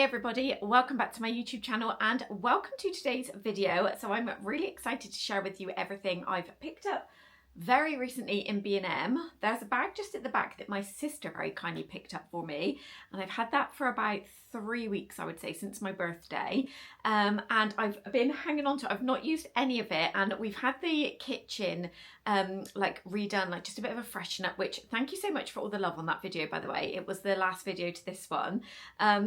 everybody, welcome back to my YouTube channel and welcome to today's video. So I'm really excited to share with you everything I've picked up very recently in B&M. There's a bag just at the back that my sister very kindly picked up for me, and I've had that for about 3 weeks, I would say, since my birthday, and I've been hanging on to it. I've not used any of it, and we've had the kitchen like redone, like just a bit of a freshen up, which thank you so much for all the love on that video, by the way. It was the last video to this one.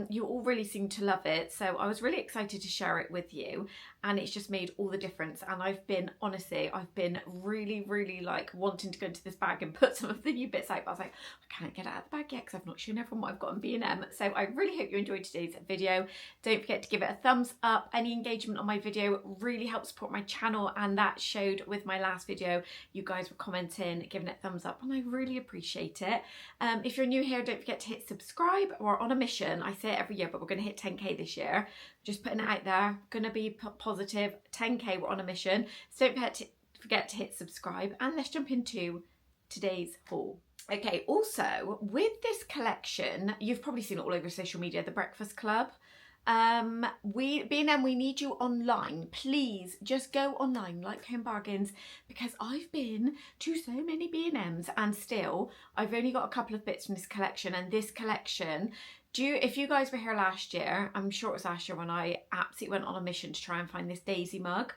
You all really seem to love it, so I was really excited to share it with you, and it's just made all the difference. And honestly, I've been really like wanting to go into this bag and put some of the new bits out, but I was like, I can't get it out of the bag yet because I've not shown everyone what I've got in B&M. So I really hope you enjoyed today's video. Don't forget to give it a thumbs up. Any engagement on my video really helps support my channel, and that showed with my last video. You guys were commenting, giving it thumbs up, and I really appreciate it. If you're new here, don't forget to hit subscribe. We're on a mission. I say it every year, but we're going to hit 10k this year. Just putting it out there. Going to be positive. 10k, we're on a mission. So don't forget to hit subscribe, and let's jump into today's haul. Okay, also with this collection, you've probably seen it all over social media, the Breakfast Club. B&M, we need you online. Please just go online, like Home Bargains, because I've been to so many B&Ms and still I've only got a couple of bits from this collection. And this collection, if you guys were here last year, I'm sure it was last year when I absolutely went on a mission to try and find this daisy mug,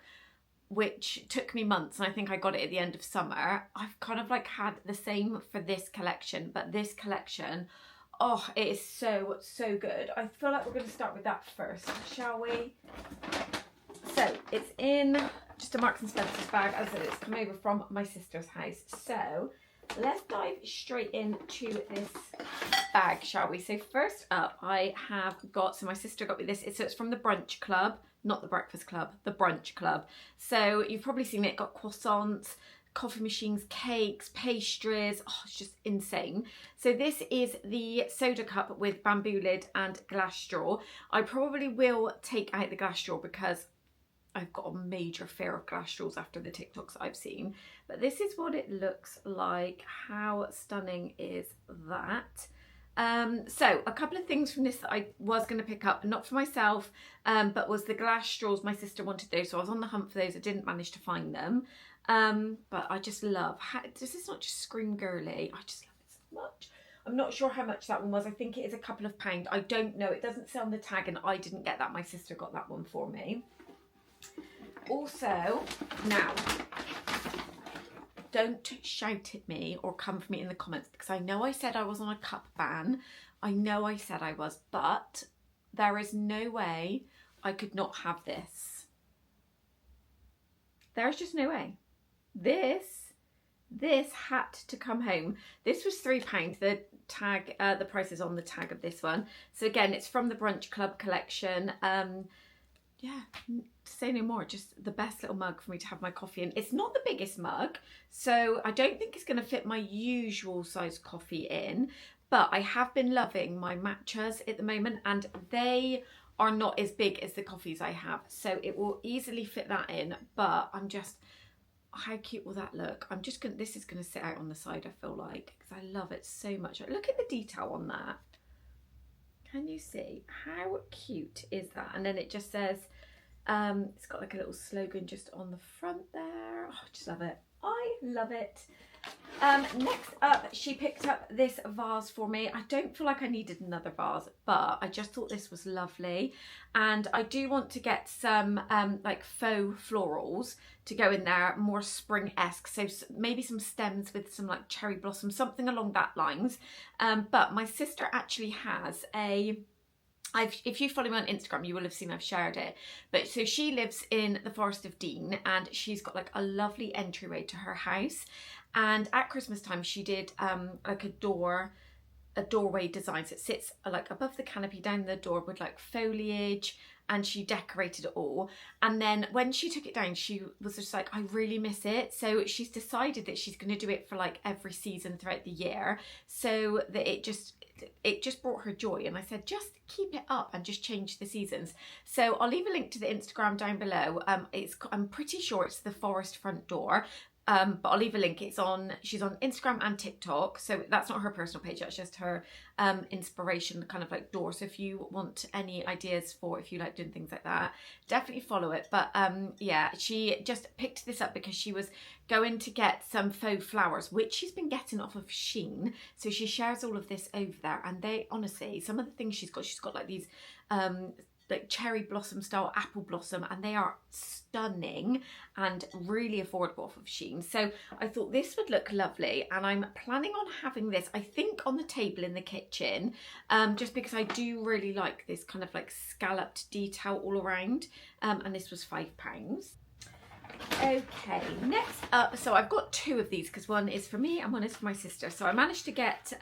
which took me months, and I think I got it at the end of summer. I've kind of like had the same for this collection, but this collection, oh, it is so good. I feel like we're going to start with that first, shall we? So it's in just a Marks and Spencer's bag. As I said, it's come over from my sister's house. So let's dive straight into this bag, shall we? So first up, I have got, so my sister got me this. So it's from the Brunch Club, not the Breakfast Club, the Brunch Club. So you've probably seen it, got croissants, coffee machines, cakes, pastries. Oh, it's just insane. So this is the soda cup with bamboo lid and glass straw. I probably will take out the glass straw because I've got a major fear of glass straws after the TikToks I've seen. But this is what it looks like. How stunning is that? So a couple of things from this that I was going to pick up, not for myself, but was the glass straws. My sister wanted those, so I was on the hunt for those. I didn't manage to find them. But I just love, this is not just scream girly, I just love it so much. I'm not sure how much that one was. I think it is a couple of pounds. I don't know. It doesn't say on the tag, and I didn't get that. My sister got that one for me. Also, now, don't shout at me or come for me in the comments, because I know I said I was on a cup ban. I know I said I was, but there is no way I could not have this. There's just no way. This had to come home. This was £3. The tag, the price is on the tag of this one. So again, it's from the Brunch Club collection. Yeah, to say no more, just the best little mug for me to have my coffee in. It's not the biggest mug, so I don't think it's going to fit my usual size coffee in, but I have been loving my matchas at the moment, and they are not as big as the coffees I have, so it will easily fit that in. But I'm just, how cute will that look? I'm just gonna, this is gonna sit out on the side, I feel like, because I love it so much. Look at the detail on that. Can you see? How cute is that? And then it just says, it's got like a little slogan just on the front there. Oh, I just love it. I love it. Next up, she picked up this vase for me. I don't feel like I needed another vase, but I just thought this was lovely. And I do want to get some like faux florals to go in there, more spring-esque. So maybe some stems with some like cherry blossom, something along that lines. But my sister actually has if you follow me on Instagram, you will have seen I've shared it. But so she lives in the Forest of Dean, and she's got like a lovely entryway to her house. And at Christmas time, she did like a doorway design. So it sits like above the canopy, down the door with like foliage, and she decorated it all. And then when she took it down, she was just like, I really miss it. So she's decided that she's going to do it for like every season throughout the year, so that it just brought her joy. And I said, just keep it up and just change the seasons. So I'll leave a link to the Instagram down below. I'm pretty sure it's the forest front door, but I'll leave a link. She's on Instagram and TikTok, so that's not her personal page, that's just her inspiration kind of like door. So if you want any ideas for if you like doing things like that, definitely follow it. But yeah, she just picked this up because she was going to get some faux flowers, which she's been getting off of Shein. So she shares all of this over there, and they honestly, some of the things she's got like these like cherry blossom style apple blossom, and they are stunning and really affordable off of Shein. So I thought this would look lovely, and I'm planning on having this, I think, on the table in the kitchen, just because I do really like this kind of like scalloped detail all around, and this was £5. Okay, next up, so I've got two of these because one is for me and one is for my sister. So I managed to get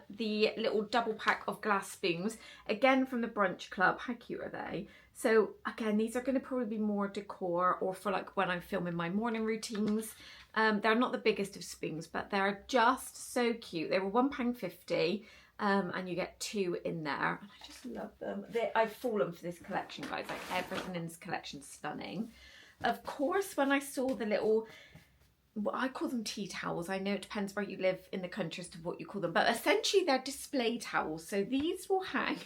the little double pack of glass spoons, again from the Brunch Club. How cute are they? So again, these are going to probably be more decor or for like when I'm filming my morning routines. They're not the biggest of spoons, but they're just so cute. They were £1.50. And you get two in there, and I just love them. I've fallen for this collection, guys. Like everything in this collection is stunning. Of course, when I saw the little, well, I call them tea towels. I know it depends where you live in the country as to what you call them, but essentially they're display towels. So these will hang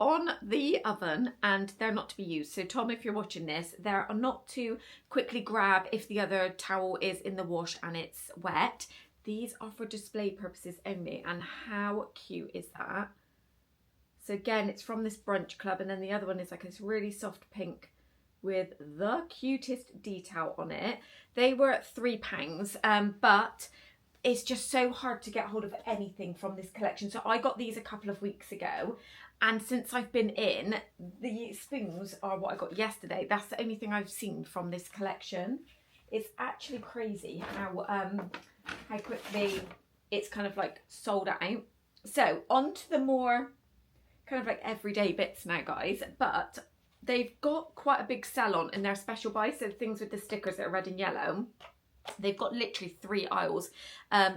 on the oven and they're not to be used. So Tom, if you're watching this, they're not to quickly grab if the other towel is in the wash and it's wet. These are for display purposes only, and how cute is that? So again, it's from this Brunch Club, and then the other one is like this really soft pink with the cutest detail on it. They were at £3, but it's just so hard to get hold of anything from this collection. So I got these a couple of weeks ago, and since I've been in, the spoons are what I got yesterday. That's the only thing I've seen from this collection. It's actually crazy how quickly it's kind of like sold out. So on to the more kind of like everyday bits now, guys, but they've got quite a big sell on in their special buy. So things with the stickers that are red and yellow, they've got literally 3 aisles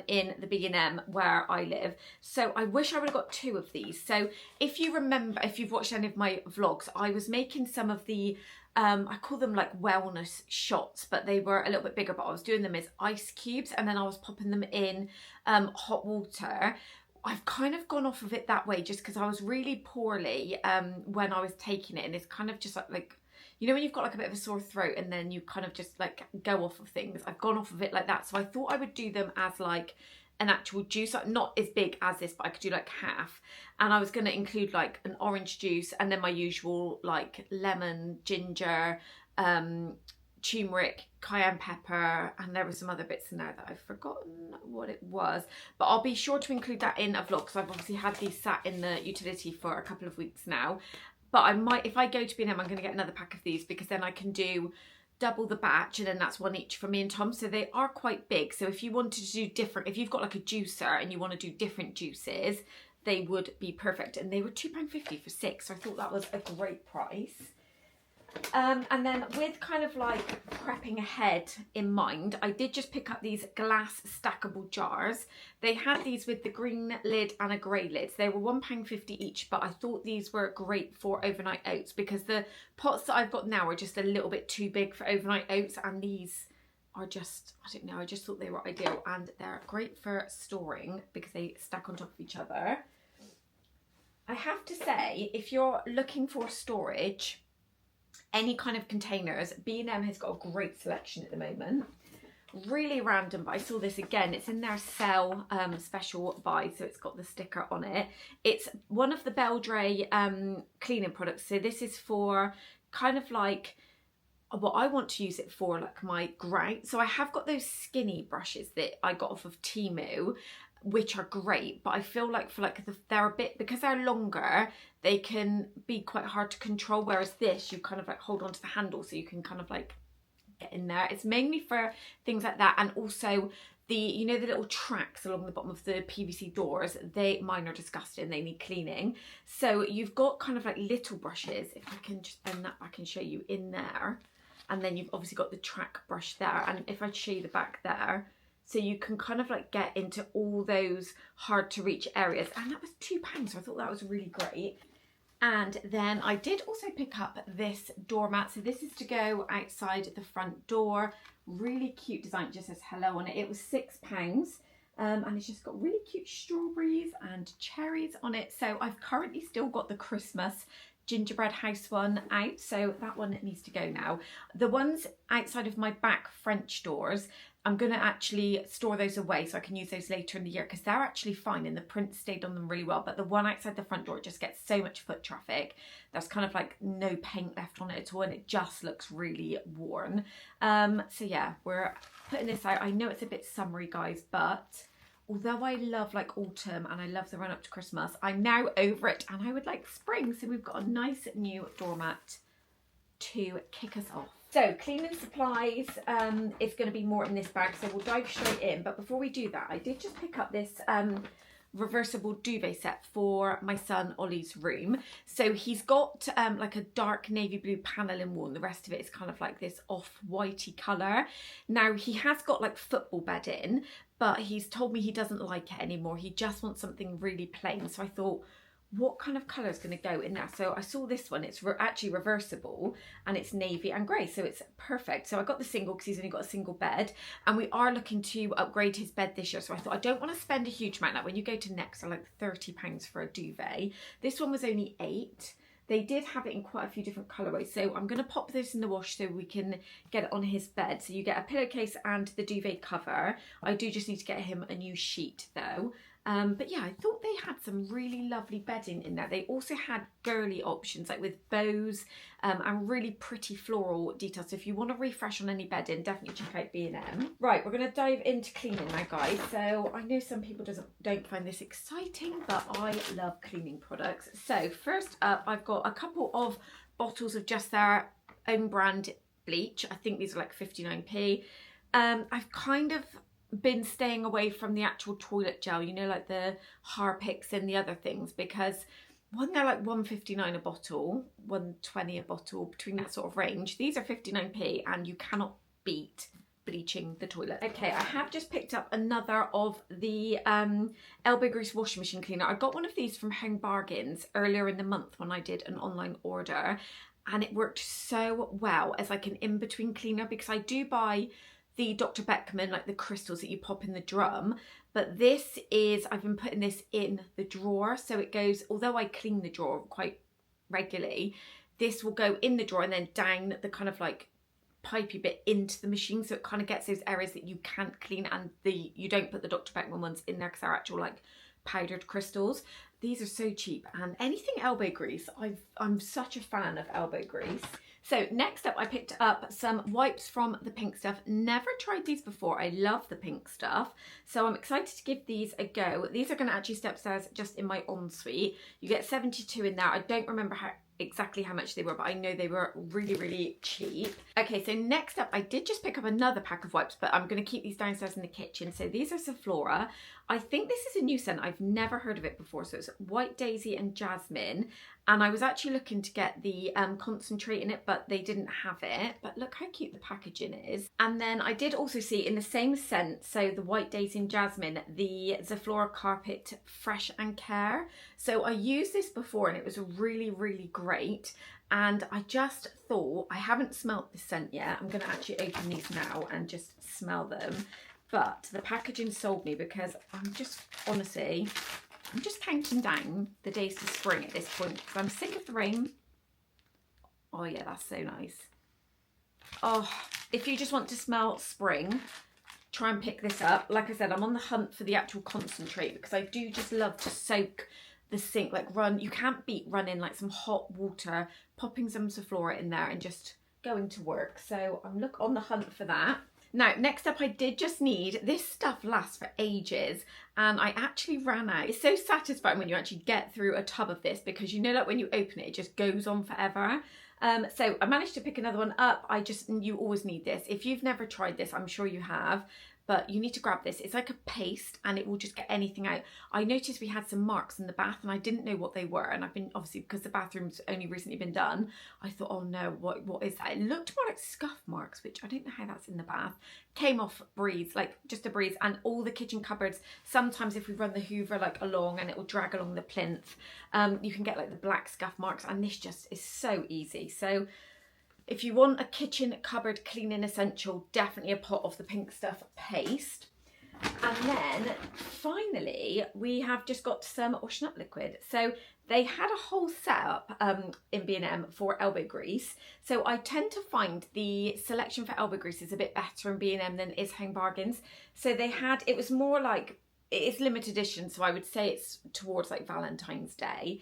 in the B&M where I live. So I wish I would have got 2 of these. So if you remember, if you've watched any of my vlogs, I was making some of the I call them like wellness shots, but they were a little bit bigger, but I was doing them as ice cubes and then I was popping them in hot water. I've kind of gone off of it that way just because I was really poorly when I was taking it, and it's kind of just like, you know, when you've got like a bit of a sore throat and then you kind of just like go off of things. I've gone off of it like that. So I thought I would do them as like an actual juice, like not as big as this, but I could do like half. And I was going to include like an orange juice and then my usual like lemon, ginger, turmeric, cayenne pepper, and there were some other bits in there that I've forgotten what it was, but I'll be sure to include that in a vlog because I've obviously had these sat in the utility for a couple of weeks now. But I might, if I go to B&M, I'm going to get another pack of these because then I can do double the batch, and then that's one each for me and Tom. So they are quite big. So if you wanted to do different, if you've got like a juicer and you want to do different juices, they would be perfect. And they were £2.50 for 6. So I thought that was a great price. And then with kind of like prepping ahead in mind, I did just pick up these glass stackable jars. They had these with the green lid and a grey lid. They were £1.50 each, but I thought these were great for overnight oats because the pots that I've got now are just a little bit too big for overnight oats, and these are just, I don't know, I just thought they were ideal, and they're great for storing because they stack on top of each other. I have to say, if you're looking for storage, any kind of containers, B&M has got a great selection at the moment. Really random, but I saw this again. It's in their sell special buy, so it's got the sticker on it. It's one of the Beldray cleaning products. So this is for kind of like what I want to use it for, like my grout. So I have got those skinny brushes that I got off of Temu, which are great, but I feel like for like they're a bit, because they're longer, they can be quite hard to control, whereas this you kind of like hold on to the handle so you can kind of like get in there. It's mainly for things like that, and also the, you know, the little tracks along the bottom of the PVC doors, mine are disgusting, they need cleaning. So you've got kind of like little brushes, if I can just bend that back and show you, in there, and then you've obviously got the track brush there, and if I show you the back there, so you can kind of like get into all those hard to reach areas. And that was £2, so I thought that was really great. And then I did also pick up this doormat. So this is to go outside the front door. Really cute design, just says hello on it. It was £6. And it's just got really cute strawberries and cherries on it. So I've currently still got the Christmas gingerbread house one out, so that one needs to go now. The ones outside of my back French doors, I'm going to actually store those away so I can use those later in the year, because they're actually fine and the print stayed on them really well. But the one outside the front door just gets so much foot traffic. There's kind of like no paint left on it at all, and it just looks really worn. So yeah, we're putting this out. I know it's a bit summery, guys, but although I love like autumn and I love the run up to Christmas, I'm now over it and I would like spring. So we've got a nice new doormat to kick us off. So cleaning supplies is going to be more in this bag, so we'll dive straight in. But before we do that, I did just pick up this reversible duvet set for my son Ollie's room. So he's got like a dark navy blue paneling wall, and the rest of it is kind of like this off-whitey colour. Now he has got like football bedding, but he's told me he doesn't like it anymore. He just wants something really plain. So I thought, what kind of colour is going to go in there? So I saw this one. It's actually reversible and it's navy and grey, so it's perfect. So I got the single because he's only got a single bed, and we are looking to upgrade his bed this year. So I thought I don't want to spend a huge amount. Like when you go to Next, they're like £30 for a duvet. This one was only £8. They did have it in quite a few different colourways, so I'm going to pop this in the wash so we can get it on his bed. So you get a pillowcase and the duvet cover. I do just need to get him a new sheet though. But yeah, I thought they had some really lovely bedding in there. They also had girly options like with bows and really pretty floral details. So if you want to refresh on any bedding, definitely check out B&M. Right, we're going to dive into cleaning now, guys. So I know some people don't find this exciting, but I love cleaning products. So first up, I've got a couple of bottles of just their own brand bleach. I think these are like 59p. I've kind of been staying away from the actual toilet gel, you know, like the Harpicks and the other things, because one, they're like £1.59 a bottle, £1.20 a bottle, between that sort of range. These are 59p and you cannot beat bleaching the toilet. Okay, I have just picked up another of the elbow grease washing machine cleaner. I got one of these from Home Bargains earlier in the month when I did an online order, and it worked so well as like an in-between cleaner, because I do buy the Dr. Beckman, like the crystals that you pop in the drum. But this is, I've been putting this in the drawer. So it goes, although I clean the drawer quite regularly, this will go in the drawer and then down the kind of like pipey bit into the machine. So it kind of gets those areas that you can't clean, and you don't put the Dr. Beckman ones in there because they're actual like powdered crystals. These are so cheap, and anything elbow grease, I'm such a fan of elbow grease. So next up, I picked up some wipes from the Pink Stuff. Never tried these before. I love the Pink Stuff. So I'm excited to give these a go. These are going to actually stay upstairs just in my ensuite. You get 72 in there. I don't remember exactly how much they were, but I know they were really, really cheap. Okay, so next up, I did just pick up another pack of wipes, but I'm going to keep these downstairs in the kitchen. So these are Sephora. I think this is a new scent. I've never heard of it before. So it's White Daisy and Jasmine. And I was actually looking to get the concentrate in it, but they didn't have it. But look how cute the packaging is. And then I did also see in the same scent, so the White Daisy and Jasmine, the Sephora Carpet Fresh and Care. So I used this before and it was really, really great. And I just thought, I haven't smelt this scent yet. I'm going to actually open these now and just smell them. But the packaging sold me, because I'm just, honestly, I'm just counting down the days to spring at this point because I'm sick of the rain. Oh yeah, that's so nice. Oh, if you just want to smell spring, try and pick this up. Like I said, I'm on the hunt for the actual concentrate, because I do just love to soak the sink, like you can't beat running like some hot water, popping some Sephora in there and just going to work. So I'm on the hunt for that. Now, next up, I did just need, this stuff lasts for ages, and I actually ran out. It's so satisfying when you actually get through a tub of this, because you know, like when you open it, it just goes on forever. So I managed to pick another one up. You always need this. If you've never tried this, I'm sure you have, but you need to grab this. It's like a paste and it will just get anything out. I noticed we had some marks in the bath and I didn't know what they were, and I've been, obviously because the bathroom's only recently been done, I thought, oh no, what is that? It looked more like scuff marks, which I don't know how that's in the bath. Came off breeze, like just a breeze, and all the kitchen cupboards, sometimes if we run the hoover like along and it will drag along the plinth, you can get like the black scuff marks, and this just is so easy. So if you want a kitchen cupboard cleaning essential, definitely a pot of the Pink Stuff paste. And then finally, we have just got some washing up liquid. So they had a whole setup in B&M for elbow grease. So I tend to find the selection for elbow grease is a bit better in B&M than it is Home Bargains. So they had, it was more like, it's limited edition, so I would say it's towards like Valentine's Day.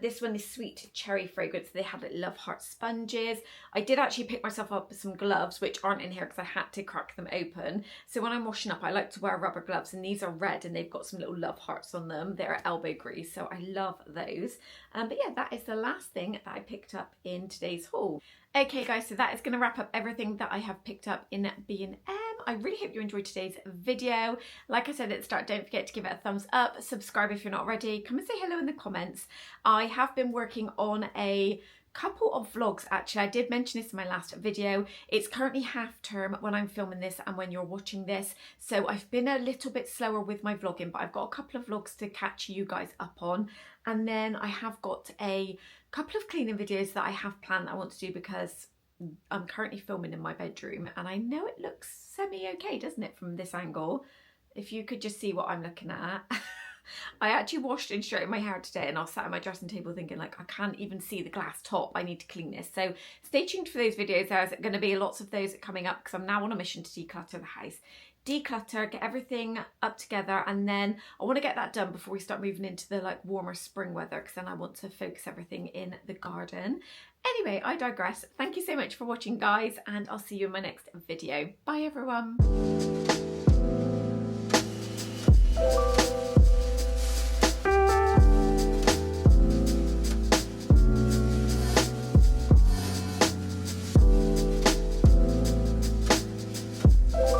This one is sweet cherry fragrance. They had like love heart sponges. I did actually pick myself up some gloves, which aren't in here because I had to crack them open. So when I'm washing up, I like to wear rubber gloves, and these are red and they've got some little love hearts on them. They're elbow grease, so I love those. But yeah, that is the last thing that I picked up in today's haul. Okay guys, so that is going to wrap up everything that I have picked up in B&M. I really hope you enjoyed today's video. Like I said at the start, don't forget to give it a thumbs up, subscribe if you're not already, come and say hello in the comments. I have been working on a couple of vlogs actually. I did mention this in my last video. It's currently half term when I'm filming this and when you're watching this, so I've been a little bit slower with my vlogging, but I've got a couple of vlogs to catch you guys up on, and then I have got a couple of cleaning videos that I have planned that I want to do because I'm currently filming in my bedroom and I know it looks semi-okay, doesn't it, from this angle? If you could just see what I'm looking at. I actually washed and straightened my hair today, and I was sat at my dressing table thinking like, I can't even see the glass top, I need to clean this. So stay tuned for those videos. There's going to be lots of those coming up because I'm now on a mission to declutter the house. Declutter, get everything up together, and then I want to get that done before we start moving into the like warmer spring weather, because then I want to focus everything in the garden. Anyway, I digress. Thank you so much for watching guys, and I'll see you in my next video. Bye everyone.